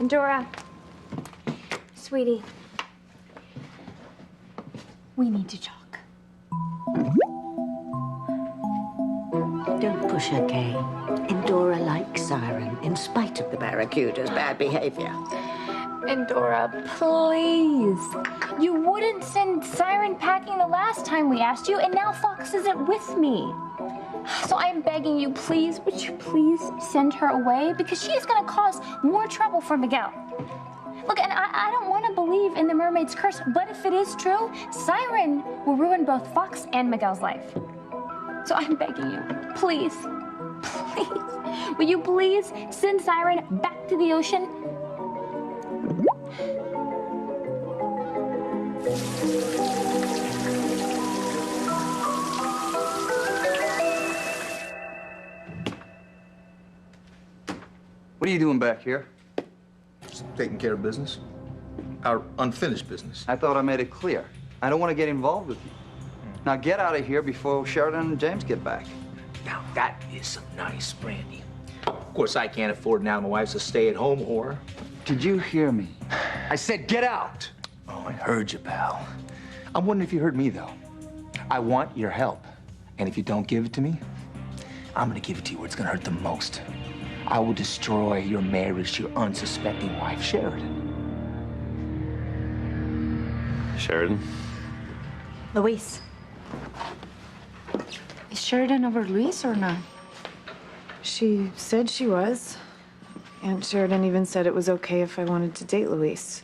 Dora, sweetie, we need to talk. Don't push her, Kay. Endora likes Siren, in spite of the Barracuda's bad behavior. Dora, please. You wouldn't send Siren packing the last time we asked you, and now Fox isn't with me. So I'm begging you, please, would you please send her away? Because she is going to cause more trouble for Miguel. Look, and I don't want to believe in the mermaid's curse, but if it is true, Siren will ruin both Fox and Miguel's life. So I'm begging you, please, please, will you please send Siren back to the ocean? What are you doing back here? Just taking care of business. Our unfinished business. I thought I made it clear. I don't want to get involved with you. Now get out of here before Sheridan and James get back. Now that is some nice brandy. Of course, I can't afford now. My wife's a stay-at-home whore. Did you hear me? I said get out! Oh, I heard you, pal. I'm wondering if you heard me, though. I want your help. And if you don't give it to me, I'm gonna give it to you where it's gonna hurt the most. I will destroy your marriage to your unsuspecting wife, Sheridan. Sheridan? Luis. Is Sheridan over Luis or not? She said she was. Aunt Sheridan even said it was okay if I wanted to date Luis.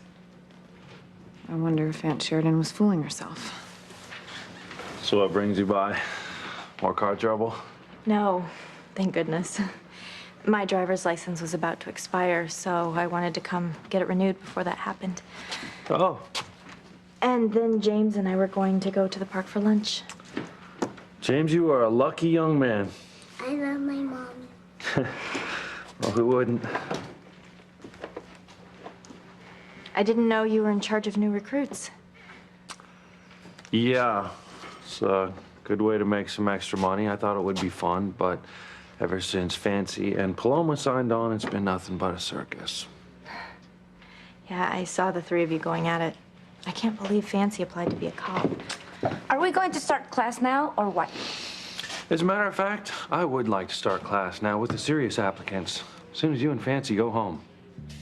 I wonder if Aunt Sheridan was fooling herself. So what brings you by? More car trouble? No, thank goodness. My driver's license was about to expire, so I wanted to come get it renewed before that happened. Oh. And then James and I were going to go to the park for lunch. James, you are a lucky young man. I love my mom. Well, who wouldn't? I didn't know you were in charge of new recruits. Yeah, it's a good way to make some extra money. I thought it would be fun, but ever since Fancy and Paloma signed on, it's been nothing but a circus. Yeah, I saw the three of you going at it. I can't believe Fancy applied to be a cop. Are we going to start class now, or what? As a matter of fact, I would like to start class now with the serious applicants. As soon as you and Fancy go home.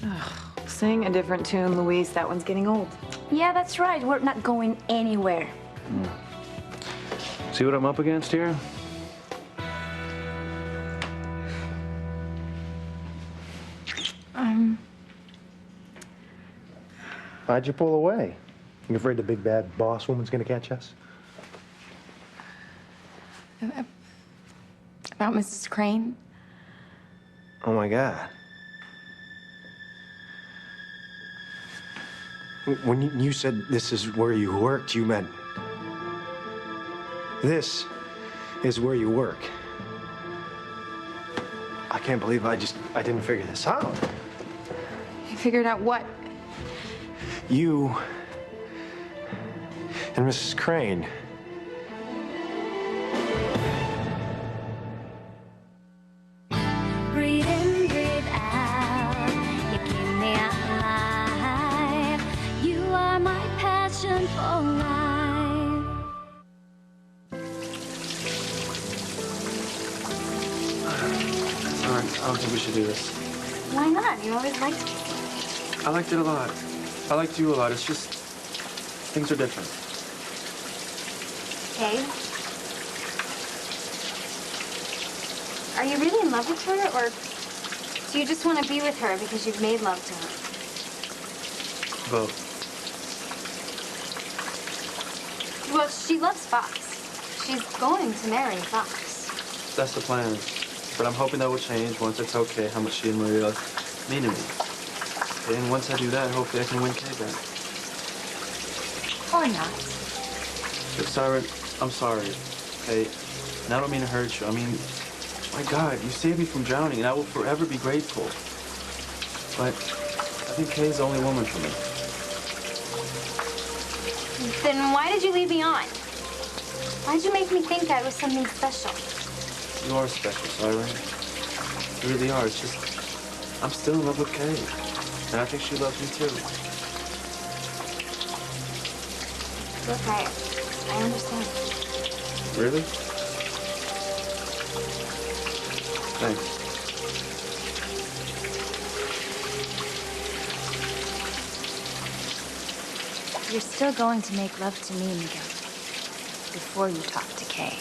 Ugh, sing a different tune, Luis. That one's getting old. Yeah, that's right. We're not going anywhere. See what I'm up against here? Why'd you pull away? You afraid the big bad boss woman's gonna catch us? About Mrs. Crane? Oh my God. When you said this is where you worked, you meant this is where you work. I can't believe I didn't figure this out. You figured out what? You and Mrs. Crane. Breathe in, breathe out. You keep me alive. You are my passion for life. Sorry, I don't think we should do this. Why not? You always liked me. I liked it a lot. I liked you a lot. It's just, things are different. Okay. Are you really in love with her, or do you just want to be with her because you've made love to her? Both. Well, she loves Fox. She's going to marry Fox. That's the plan. But I'm hoping that will change once it's okay how much she and Maria mean to me. And once I do that, hopefully I can win Kay back. Or not. Look, Siren, I'm sorry, okay? And I don't mean to hurt you. I mean, my God, you saved me from drowning, and I will forever be grateful. But I think Kay's the only woman for me. Then why did you lead me on? Why did you make me think I was something special? You are special, Siren. You really are. It's just, I'm still in love with Kay. And I think she loves me too. Look, I understand. Really? Thanks. You're still going to make love to me, Miguel, before you talk to Kay.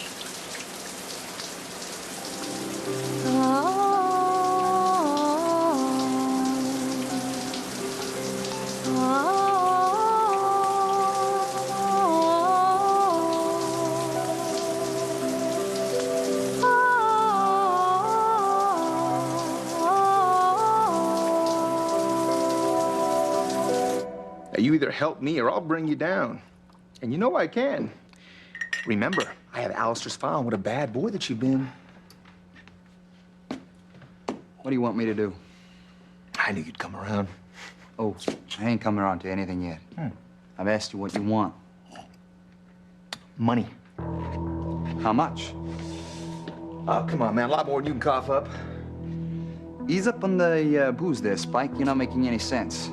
You either help me or I'll bring you down. And you know I can. Remember, I have Alistair's file on what a bad boy that you've been. What do you want me to do? I knew you'd come around. Oh, I ain't coming around to anything yet. I've asked you what you want. Money. How much? Oh, come on, man. A lot more than you can cough up. Ease up on the booze there, Spike. You're not making any sense.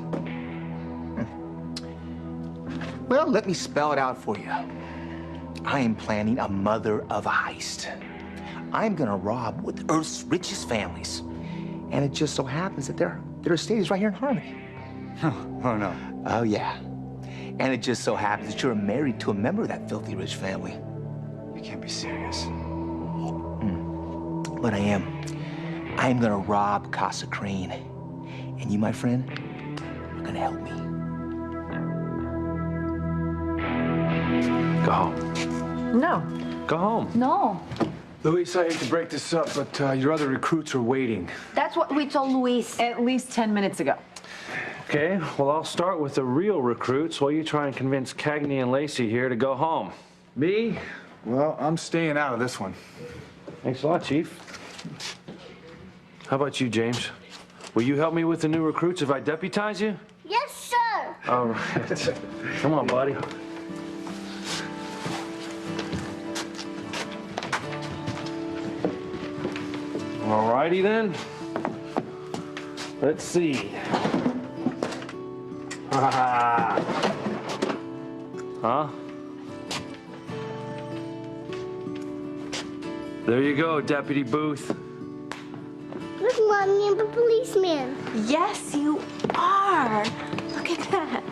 Well, let me spell it out for you. I am planning a mother of a heist. I'm gonna rob with Earth's richest families. And it just so happens that their estate is right here in Harmony. Oh, no. Oh, yeah. And it just so happens that you're married to a member of that filthy rich family. You can't be serious. But I am. I am gonna rob Casa Crane. And you, my friend, are gonna help me. Go home. No. Go home. No. Luis, I hate to break this up, but your other recruits are waiting. That's what we told Luis. At least 10 minutes ago. Okay, well, I'll start with the real recruits while you try and convince Cagney and Lacey here to go home. Me? Well, I'm staying out of this one. Thanks a lot, Chief. How about you, James? Will you help me with the new recruits if I deputize you? Yes, sir. All right. Come on, buddy. All righty then. Let's see. Huh? There you go, Deputy Booth. Look, Mommy, I'm a policeman. Yes, you are. Look at that.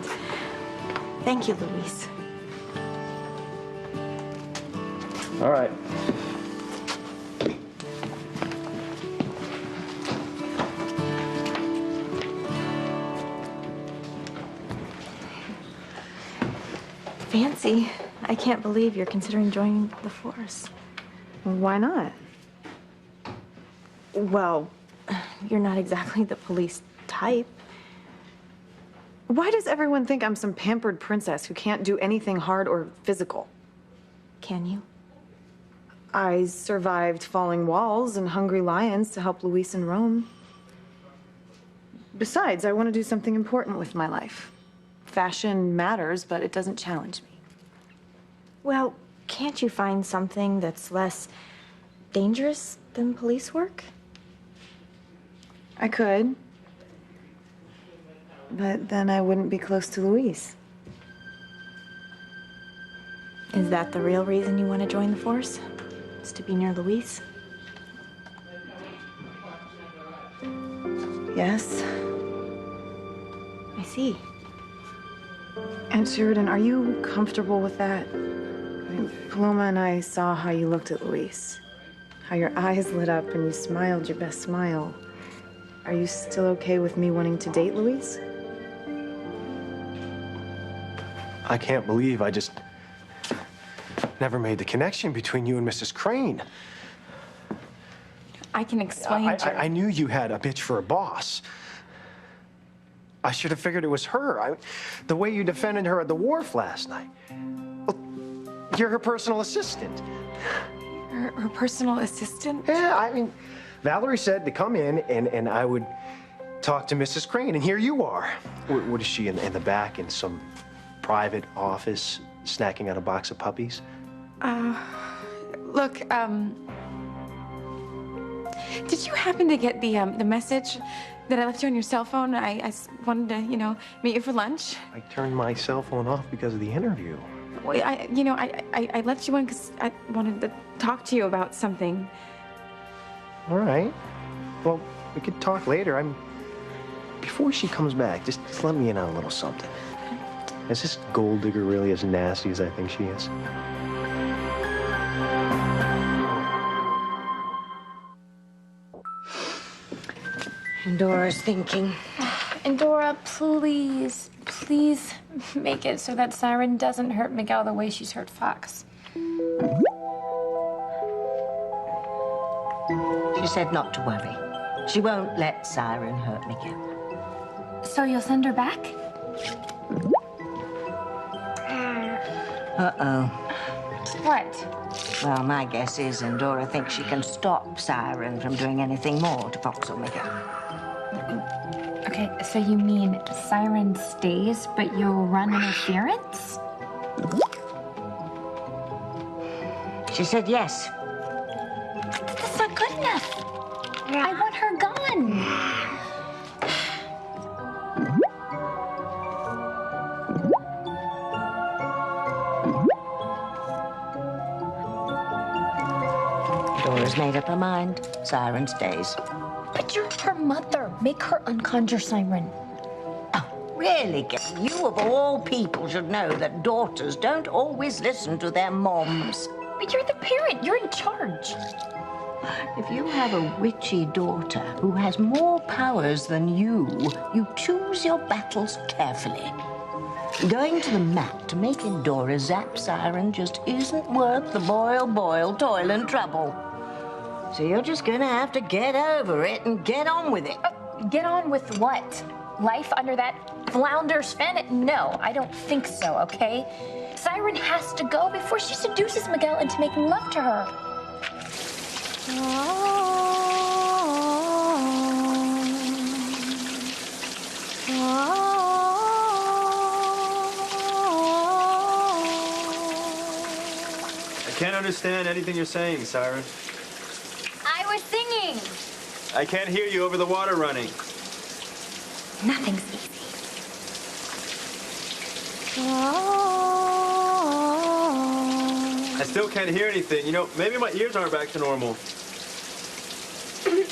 Thank you, Luis. All right. Fancy. I can't believe you're considering joining the force. Why not? Well, you're not exactly the police type. Why does everyone think I'm some pampered princess who can't do anything hard or physical? Can you? I survived falling walls and hungry lions to help Luis in Rome. Besides, I want to do something important with my life. Fashion matters, but it doesn't challenge me. Well, can't you find something that's less dangerous than police work? I could. But then I wouldn't be close to Luis. Is that the real reason you want to join the force? Is to be near Luis? Yes. I see. Aunt Sheridan, are you comfortable with that? I mean, Paloma and I saw how you looked at Luis. How your eyes lit up and you smiled your best smile. Are you still okay with me wanting to date Luis? I can't believe I just never made the connection between you and Mrs. Crane. I can explain to I knew you had a bitch for a boss. I should have figured it was her. The way you defended her at the wharf last night. Well, you're her personal assistant. Her personal assistant? Yeah, I mean, Valerie said to come in and I would talk to Mrs. Crane, and here you are. What is she, in the back in some private office snacking on a box of puppies? Look, Did you happen to get the message that I left you on your cell phone? I wanted to, meet you for lunch. I turned my cell phone off because of the interview. Well, I left you one because I wanted to talk to you about something. All right. Well, we could talk later. Before she comes back, just let me in on a little something. Is this gold digger really as nasty as I think she is? Endora's thinking. Endora, please make it so that Siren doesn't hurt Miguel the way she's hurt Fox. She said not to worry. She won't let Siren hurt Miguel. So you'll send her back? Uh-oh. What? Well, my guess is Endora thinks she can stop Siren from doing anything more to Fox or Miguel. Okay, so you mean Siren stays, but you'll run interference? She said yes. That's not good enough. I want her gone. Endora's made up her mind. Siren stays. But you're her mother. Make her unconjure Siren. Oh, really, Gay? You of all people should know that daughters don't always listen to their moms. But you're the parent. You're in charge. If you have a witchy daughter who has more powers than you choose your battles carefully. Going to the mat to make Endora zap Siren just isn't worth the boil, toil and trouble. So you're just gonna have to get over it and get on with it. Get on with what? Life under that flounder's fin? No, I don't think so, okay? Siren has to go before she seduces Miguel into making love to her. I can't understand anything you're saying, Siren. I was singing. I can't hear you over the water running. Nothing's easy. I still can't hear anything. Maybe my ears aren't back to normal. I'm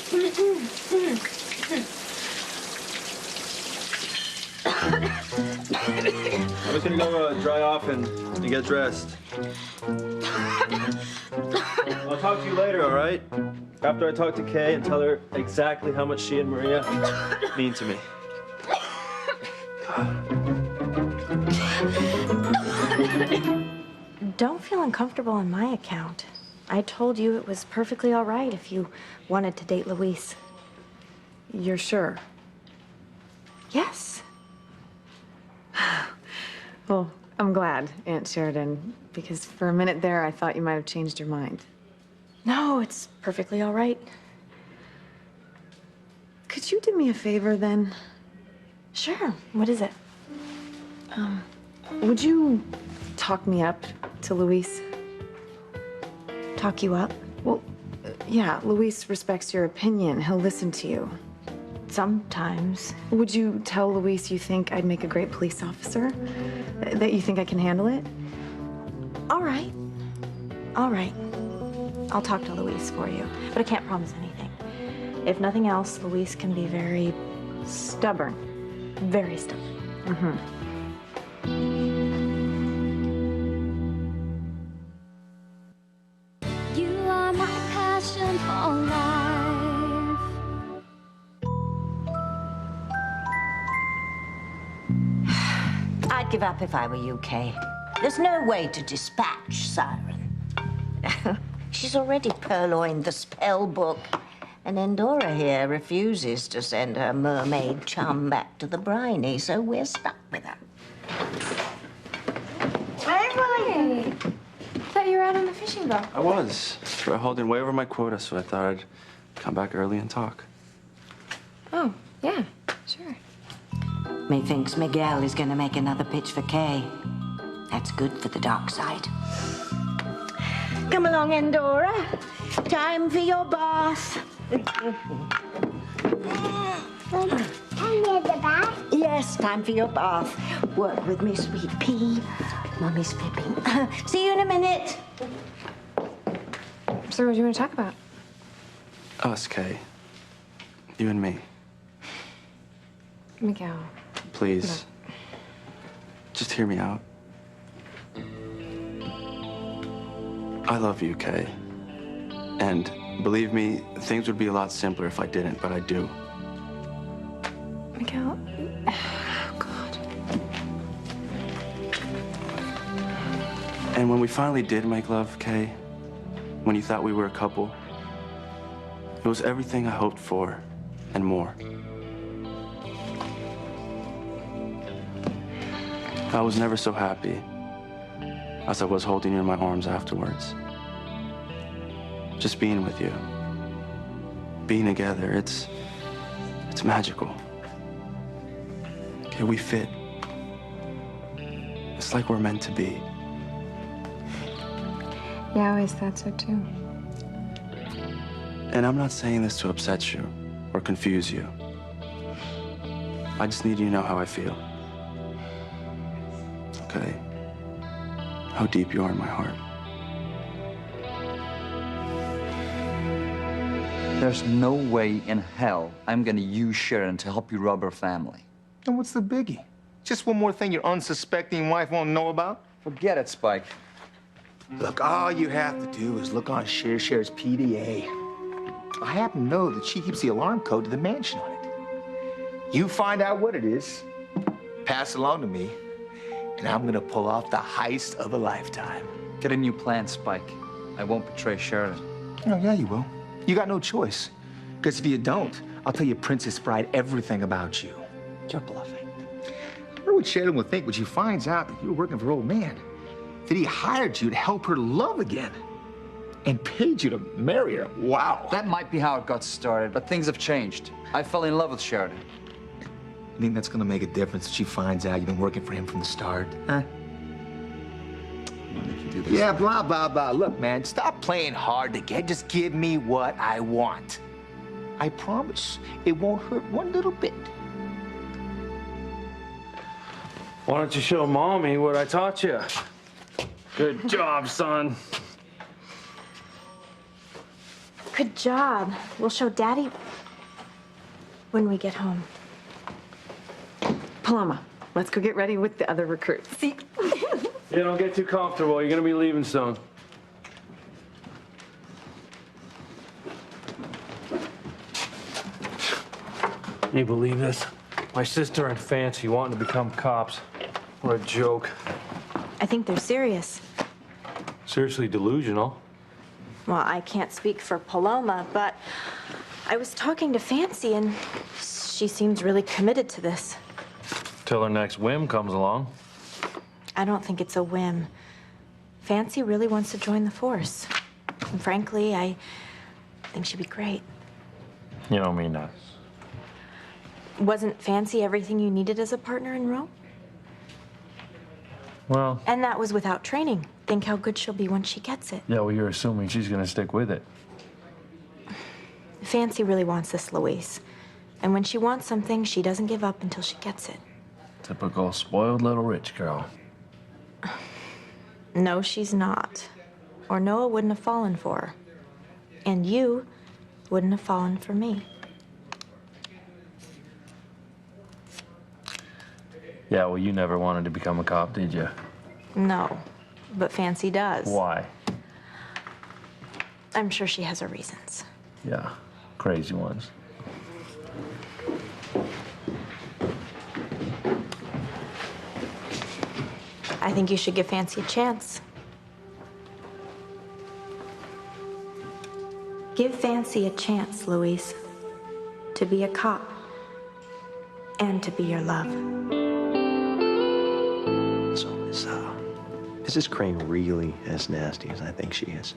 just gonna go dry off and get dressed. I'll talk to you later, all right? After I talk to Kay and tell her exactly how much she and Maria mean to me. Don't feel uncomfortable on my account. I told you it was perfectly all right if you wanted to date Luis. You're sure? Yes. Well, I'm glad, Aunt Sheridan, because for a minute there I thought you might have changed your mind. No, it's perfectly all right. Could you do me a favor then? Sure. What is it? Would you talk me up to Luis? Talk you up? Well, yeah, Luis respects your opinion. He'll listen to you. Sometimes. Would you tell Luis you think I'd make a great police officer? That you think I can handle it? All right. All right. I'll talk to Luis for you, but I can't promise anything. If nothing else, Luis can be very stubborn. Very stubborn. Mm-hmm. You are my passion for life. I'd give up if I were you, Kay. There's no way to dispatch Siren. She's already purloined the spell book, and Endora here refuses to send her mermaid chum back to the briny, so we're stuck with her. Hey! Thought you were out on the fishing boat. I was. We're holding way over my quota, so I thought I'd come back early and talk. Oh, yeah, sure. Methinks Miguel is gonna make another pitch for Kay. That's good for the dark side. Come along, Endora. Time for your bath. Can you the bath? Yes, time for your bath. Work with me, sweet pea. Mummy's fibbing. See you in a minute. So what do you want to talk about? Us, Kay. You and me. Miguel. Please. Just hear me out. I love you, Kay. And believe me, things would be a lot simpler if I didn't, but I do. Miguel. Oh, God. And when we finally did make love, Kay, when you thought we were a couple, it was everything I hoped for and more. I was never so happy as I was holding you in my arms afterwards. Just being with you, being together, it's magical. Okay, we fit. It's like we're meant to be. Yeah, I always thought so too. And I'm not saying this to upset you or confuse you. I just need you to know how I feel. Okay? How deep you are in my heart. There's no way in hell I'm gonna use Sharon to help you rob her family. And what's the biggie? Just one more thing your unsuspecting wife won't know about? Forget it, Spike. Look, all you have to do is look on Cher's PDA. I happen to know that she keeps the alarm code to the mansion on it. You find out what it is, pass it along to me, and I'm gonna pull off the heist of a lifetime. Get a new plan, Spike. I won't betray Sheridan. Oh, yeah, you will. You got no choice. Because if you don't, I'll tell your Princess Bride everything about you. You're bluffing. I wonder what Sheridan would think when she finds out that you were working for old man. That he hired you to help her love again. And paid you to marry her. Wow. That might be how it got started, but things have changed. I fell in love with Sheridan. You think that's gonna make a difference if she finds out you've been working for him from the start? Huh? Yeah, blah, blah, blah. Look, man, stop playing hard to get. Just give me what I want. I promise it won't hurt one little bit. Why don't you show Mommy what I taught you? Good job, son. Good job. We'll show Daddy when we get home. Paloma, let's go get ready with the other recruits. See? Yeah, don't get too comfortable. You're gonna be leaving soon. Can you believe this? My sister and Fancy wanting to become cops. What a joke. I think they're serious. Seriously delusional. Well, I can't speak for Paloma, but I was talking to Fancy and she seems really committed to this. Till her next whim comes along. I don't think it's a whim. Fancy really wants to join the force. And frankly, I think she'd be great. You don't mean that. Wasn't Fancy everything you needed as a partner in Rome? Well, And that was without training. Think how good she'll be when she gets it. yeah, well, you're assuming she's gonna stick with it. Fancy really wants this, Luis. And when she wants something, she doesn't give up until she gets it. Typical spoiled little rich girl. No, she's not. Or Noah wouldn't have fallen for her. And you wouldn't have fallen for me. Yeah, well, you never wanted to become a cop, did you? No, but Fancy does. Why? I'm sure she has her reasons. Yeah, crazy ones. I think you should give Fancy a chance. Give Fancy a chance, Luis, to be a cop and to be your love. So is this Crane really as nasty as I think she is?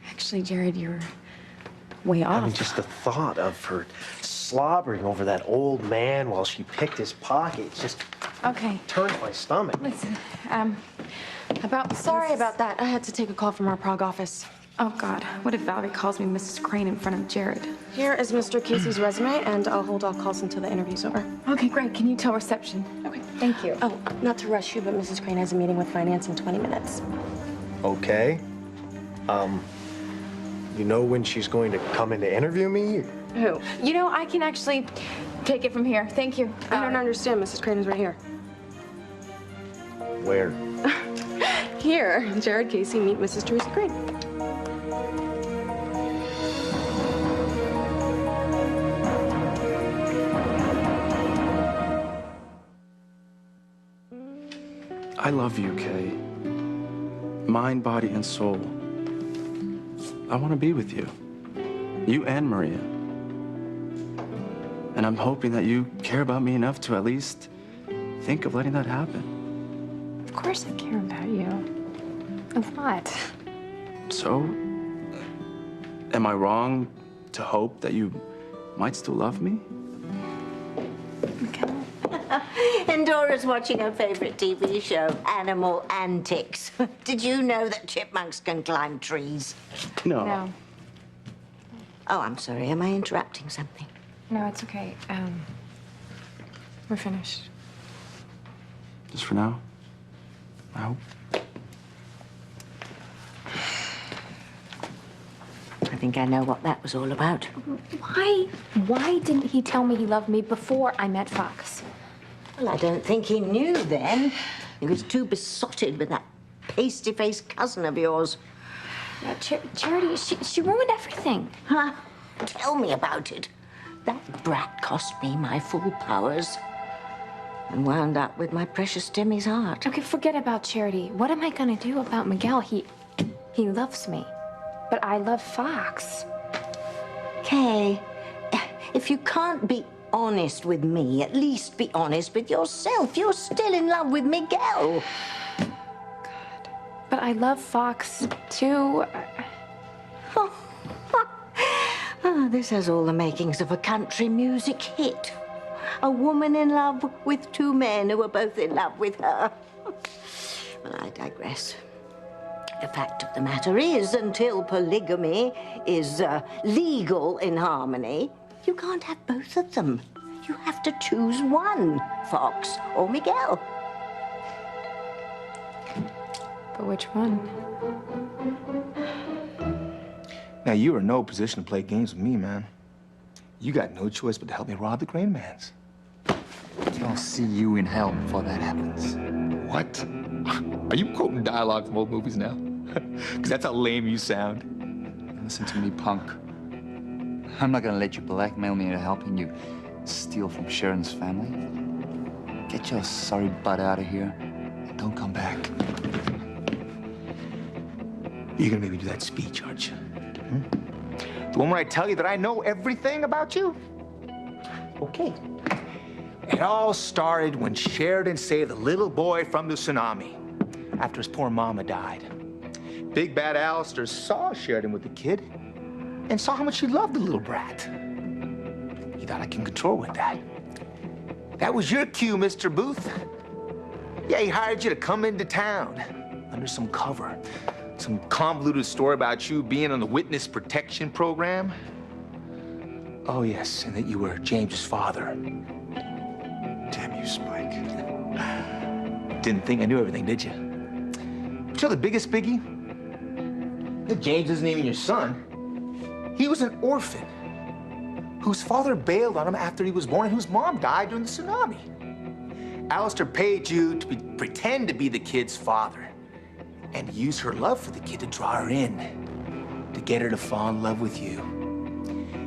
Actually, Jared, you're way off. I mean, just the thought of her slobbering over that old man while she picked his pockets just Okay. turns my stomach. Listen, sorry about that. I had to take a call from our Prague office. Oh, God. What if Valerie calls me Mrs. Crane in front of Jared? Here is Mr. Casey's resume, and I'll hold all calls until the interview's over. Okay, great. Can you tell reception? Okay. Thank you. Oh, not to rush you, but Mrs. Crane has a meeting with finance in 20 minutes. Okay. You know when she's going to come in to interview me? Who? You know, I can actually take it from here. Thank you. I don't understand. Mrs. Crane is right here. Where? Here. Jared Casey, meet Mrs. Teresa Crane. I love you, Kay. Mind, body, and soul. I want to be with you. You and Maria. And I'm hoping that you care about me enough to at least think of letting that happen. Of course I care about you. A lot. So, am I wrong to hope that you might still love me? And Dora's watching her favorite TV show, Animal Antics. Did you know that chipmunks can climb trees? No. Oh, I'm sorry. Am I interrupting something? No, it's okay. We're finished. Just for now, I hope. I think I know what that was all about. Why didn't he tell me he loved me before I met Fox? Well, I don't think he knew then. He was too besotted with that pasty-faced cousin of yours. Yeah, Charity, she ruined everything. Huh? Tell me about it. That brat cost me my full powers and wound up with my precious Demi's heart. Okay, forget about Charity. What am I gonna do about Miguel? He loves me, but I love Fox. Kay, if you can't be honest with me, at least be honest with yourself. You're still in love with Miguel. God. But I love Fox, too. Oh, this has all the makings of a country music hit. A woman in love with two men who are both in love with her. Well, I digress. The fact of the matter is, until polygamy is legal in Harmony, you can't have both of them. You have to choose one, Fox or Miguel. But which one? Now, you are in no position to play games with me, man. You got no choice but to help me rob the Crane Mans. I'll see you in hell before that happens. What? Are you quoting dialogue from old movies now? Because that's how lame you sound. Listen to me, punk. I'm not gonna let you blackmail me into helping you steal from Sharon's family. Get your sorry butt out of here and don't come back. You're gonna make me do that speech, aren't you? The one where I tell you that I know everything about you? Okay. It all started when Sheridan saved the little boy from the tsunami after his poor mama died. Big Bad Alistair saw Sheridan with the kid and saw how much he loved the little brat. He thought I can control with that. That was your cue, Mr. Booth. Yeah, he hired you to come into town under some cover. Some convoluted story about you being on the witness protection program. Oh, yes, and that you were James's father. Damn you, Spike. Didn't think I knew everything, did you? But you know the biggest biggie? That James isn't even your son. He was an orphan whose father bailed on him after he was born and whose mom died during the tsunami. Alistair paid you to pretend to be the kid's father and use her love for the kid to draw her in, to get her to fall in love with you.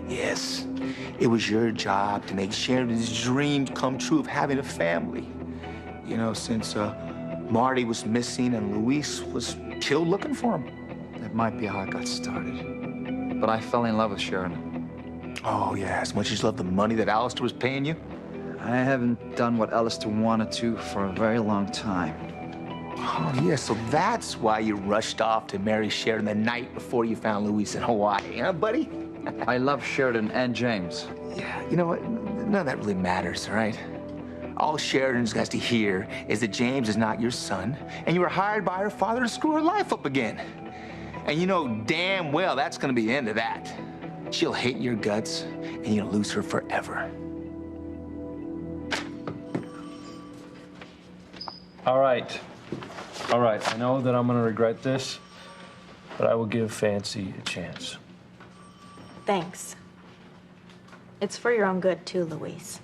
Yes, it was your job to make Sheridan's dream come true of having a family. You know, since Marty was missing and Luis was killed looking for him. That might be how it got started. But I fell in love with Sheridan. Oh, yeah, as much as you love the money that Alistair was paying you? I haven't done what Alistair wanted to for a very long time. Oh, yeah, so that's why you rushed off to marry Sheridan the night before you found Luis in Hawaii, huh, buddy? I love Sheridan and James. Yeah, you know what? None of that really matters, all right? All Sheridan's got to hear is that James is not your son, and you were hired by her father to screw her life up again. And you know damn well that's gonna be the end of that. She'll hate your guts, and you'll lose her forever. All right. All right, I know that I'm gonna regret this, but I will give Fancy a chance. Thanks. It's for your own good, too, Luis.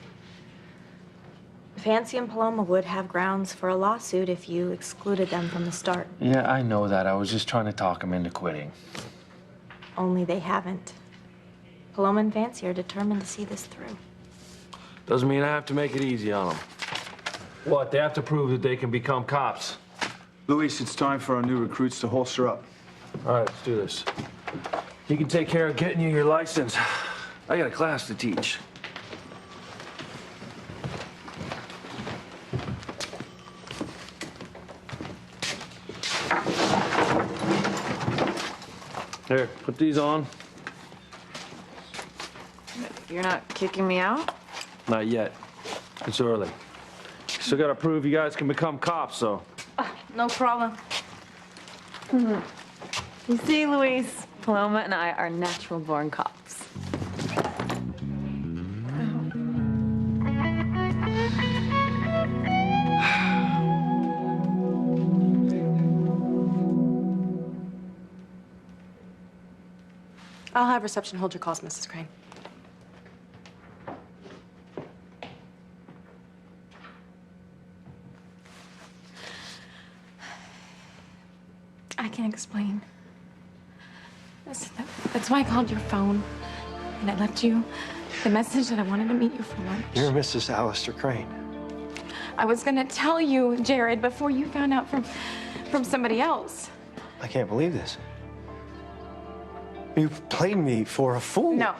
Fancy and Paloma would have grounds for a lawsuit if you excluded them from the start. Yeah, I know that. I was just trying to talk him into quitting. Only they haven't. Paloma and Fancy are determined to see this through. Doesn't mean I have to make it easy on them. What? They have to prove that they can become cops. Luis, it's time for our new recruits to holster up. All right, let's do this. You can take care of getting you your license. I got a class to teach. Here, put these on. You're not kicking me out? Not yet. It's early. Still gotta prove you guys can become cops, so. No problem. You see, Luis, Paloma and I are natural-born cops. I'll have reception hold your calls, Mrs. Crane. I can't explain. That's why I called your phone. And I left you the message that I wanted to meet you for lunch. You're Mrs. Alistair Crane. I was gonna tell you, Jared, before you found out from somebody else. I can't believe this. You've played me for a fool. No,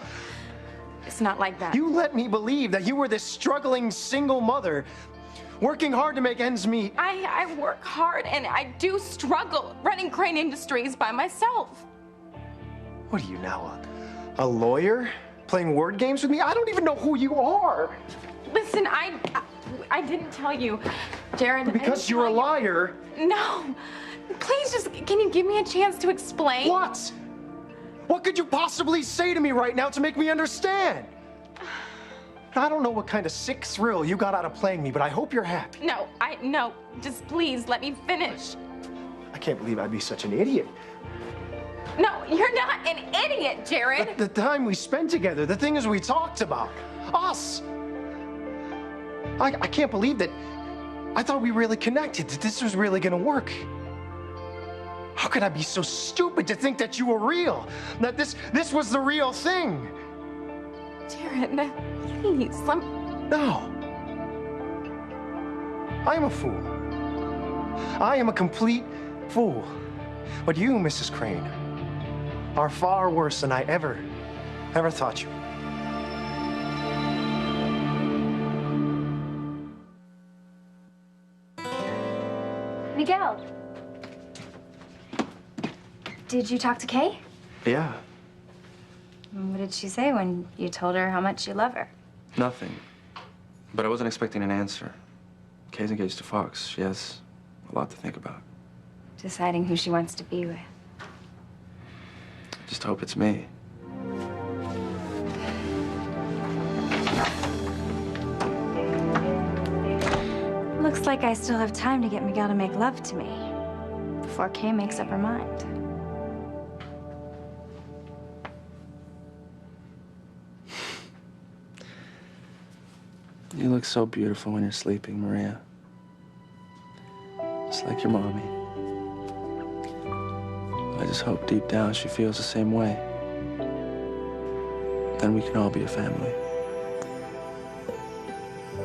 it's not like that. You let me believe that you were this struggling single mother working hard to make ends meet. I work hard and I do struggle running Crane Industries by myself. What are you now, a lawyer? Playing word games with me? I don't even know who you are. Listen, I didn't tell you, Jared. Because you're a liar. No. Please just, can you give me a chance to explain? What? What could you possibly say to me right now to make me understand? I don't know what kind of sick thrill you got out of playing me, but I hope you're happy. No, just please let me finish. I can't believe I'd be such an idiot. No, you're not an idiot, Jared. The time we spent together, the things we talked about, us. I can't believe that. I thought we really connected, that this was really gonna work. How could I be so stupid to think that you were real? That this was the real thing? Jared, please, No. I am a fool. I am a complete fool. But you, Mrs. Crane, are far worse than I ever thought you. Miguel. Did you talk to Kay? Yeah, What did she say when you told her how much you love her? nothing. But I wasn't expecting an answer. Kay's engaged to Fox. She has a lot to think about. Deciding who she wants to be with. Just hope it's me. Looks like I still have time to get Miguel to make love to me before Kay makes up her mind. You look so beautiful when you're sleeping, Maria. Just like your mommy. I just hope deep down she feels the same way. Then we can all be a family.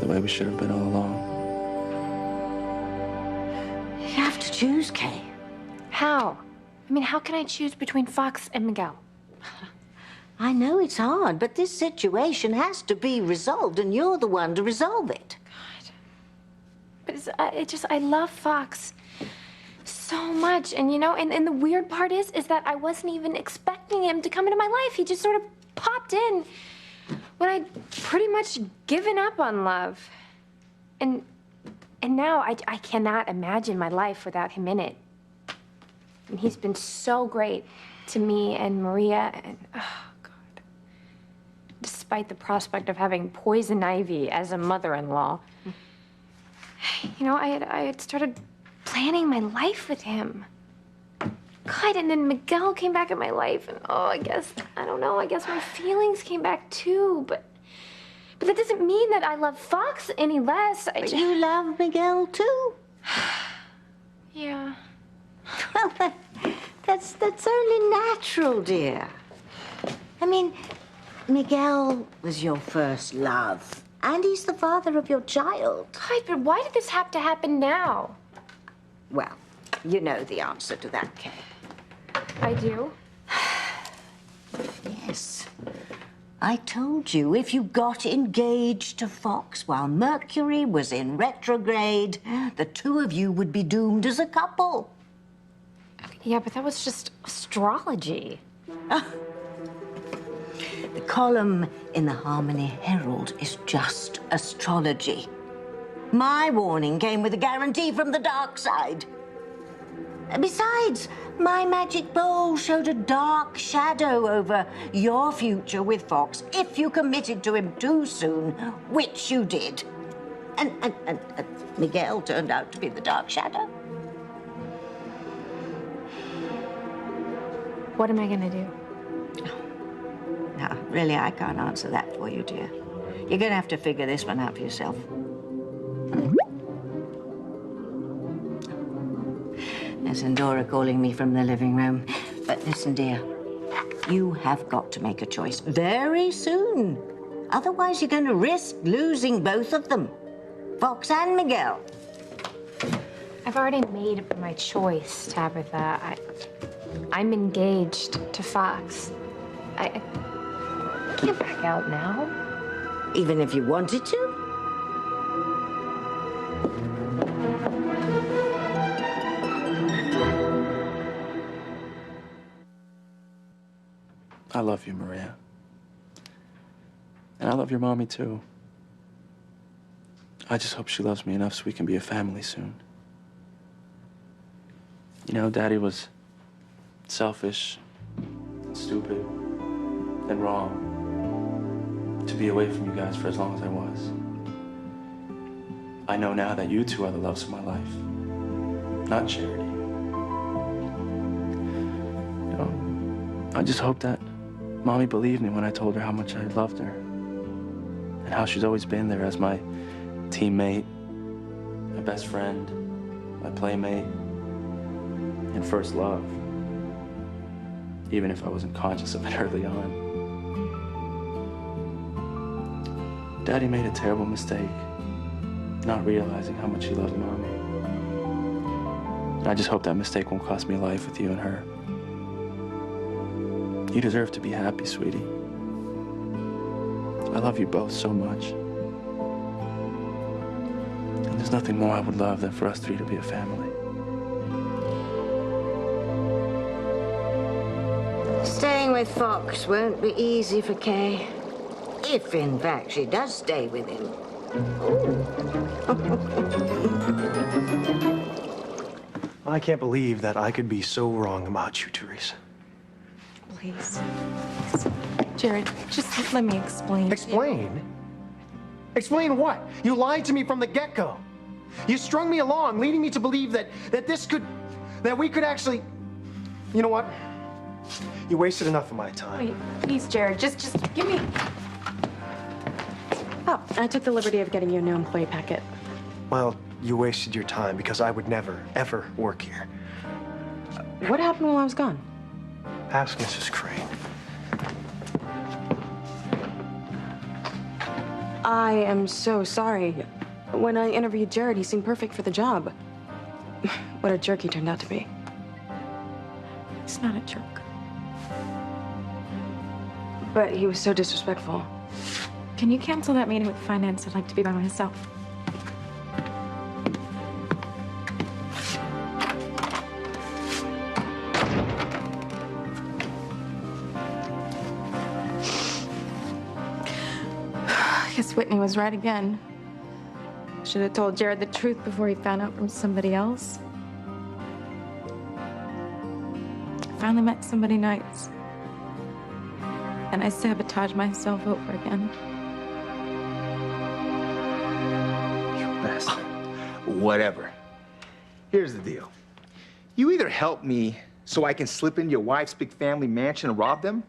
The way we should have been all along. You have to choose, Kay. How? I mean, how can I choose between Fox and Miguel? I know it's hard, but this situation has to be resolved, and you're the one to resolve it. But I love Fox so much. And, you know, and the weird part is that I wasn't even expecting him to come into my life. He just sort of popped in when I'd pretty much given up on love. And now I cannot imagine my life without him in it. And he's been so great to me and Maria, and oh, God. Despite the prospect of having poison ivy as a mother-in-law, you know, I had started planning my life with him. God, and then Miguel came back in my life, and oh, I guess my feelings came back too, but that doesn't mean that I love Fox any less. But you love Miguel too? Yeah. Well, that's only natural, dear. I mean, Miguel was your first love, and he's the father of your child. God, but why did this have to happen now? Well, you know the answer to that, Kay. I do? Yes. I told you, if you got engaged to Fox while Mercury was in retrograde, the two of you would be doomed as a couple. Yeah, but that was just astrology. The column in the Harmony Herald is just astrology. My warning came with a guarantee from the dark side. Besides, my magic bowl showed a dark shadow over your future with Fox if you committed to him too soon, which you did. And Miguel turned out to be the dark shadow. What am I gonna do? No, really, I can't answer that for you, dear. You're gonna have to figure this one out for yourself. There's Endora calling me from the living room. But listen, dear, you have got to make a choice very soon. Otherwise, you're going to risk losing both of them, Fox and Miguel. I've already made my choice, Tabitha. I'm engaged to Fox. I can't back out now. Even if you wanted to? I love you, Maria. And I love your mommy, too. I just hope she loves me enough so we can be a family soon. You know, Daddy was selfish, stupid, and wrong to be away from you guys for as long as I was. I know now that you two are the loves of my life, not Charity. You know, I just hope that Mommy believed me when I told her how much I loved her and how she's always been there as my teammate, my best friend, my playmate, and first love, even if I wasn't conscious of it early on. Daddy made a terrible mistake, not realizing how much he loved Mommy. And I just hope that mistake won't cost me life with you and her. You deserve to be happy, sweetie. I love you both so much. And there's nothing more I would love than for us three to be a family. Staying with Fox won't be easy for Kay. If, in fact, she does stay with him. I can't believe that I could be so wrong about you, Teresa. Please. Jared, just let me explain. Explain? Explain what? You lied to me from the get-go. You strung me along, leading me to believe that we could actually... You know what? You wasted enough of my time. Wait, please, Jared, just give me... Oh, I took the liberty of getting you a new employee packet. Well, you wasted your time because I would never, ever work here. What happened while I was gone? Ask Mrs. Crane. I am so sorry. When I interviewed Jared, he seemed perfect for the job. What a jerk he turned out to be. He's not a jerk. But he was so disrespectful. Can you cancel that meeting with finance? I'd like to be by myself. I guess Whitney was right again. Should have told Jared the truth before he found out from somebody else. finally met somebody nice. And I sabotage myself over again. You best. Whatever. Here's the deal. You either help me so I can slip into your wife's big family mansion and rob them,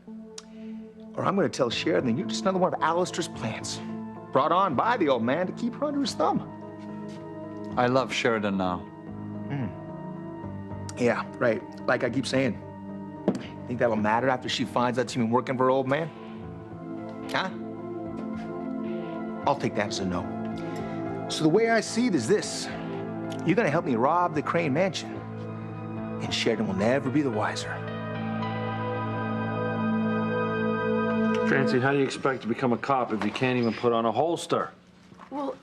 or I'm gonna tell Sheridan you're just another one of Alistair's plans, brought on by the old man to keep her under his thumb. I love Sheridan now. Yeah, right. Like I keep saying. Think that'll matter after she finds out you've been working for her old man? Huh? I'll take that as a no. So the way I see it is this. You're gonna help me rob the Crane Mansion, and Sheridan will never be the wiser. Fancy, how do you expect to become a cop if you can't even put on a holster? Well,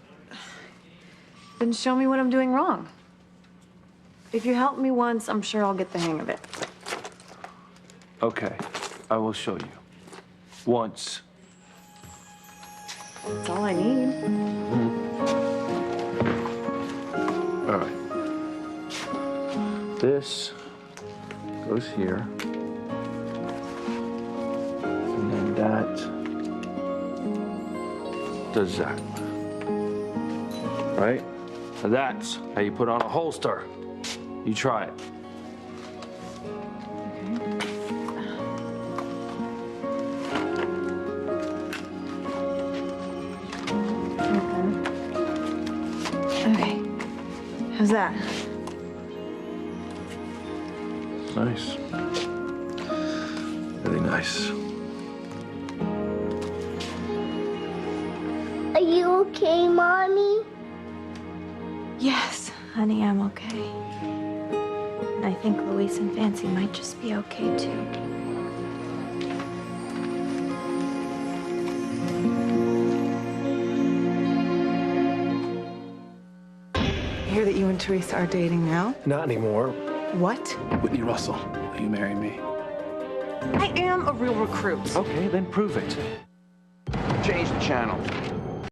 then show me what I'm doing wrong. If you help me once, I'm sure I'll get the hang of it. Okay, I will show you. Once. That's all I need. All right. This goes here. And then that does that. Right? Now that's how you put on a holster. You try it. Okay. How's that? Nice. Really nice. Are you okay, Mommy? Yes, honey, I'm okay. And I think Luis and Fancy might just be okay, too. I hear that you and Teresa are dating now. Not anymore. What? Whitney Russell, will you marry me? I am a real recruit. Okay, then prove it. Change the channel.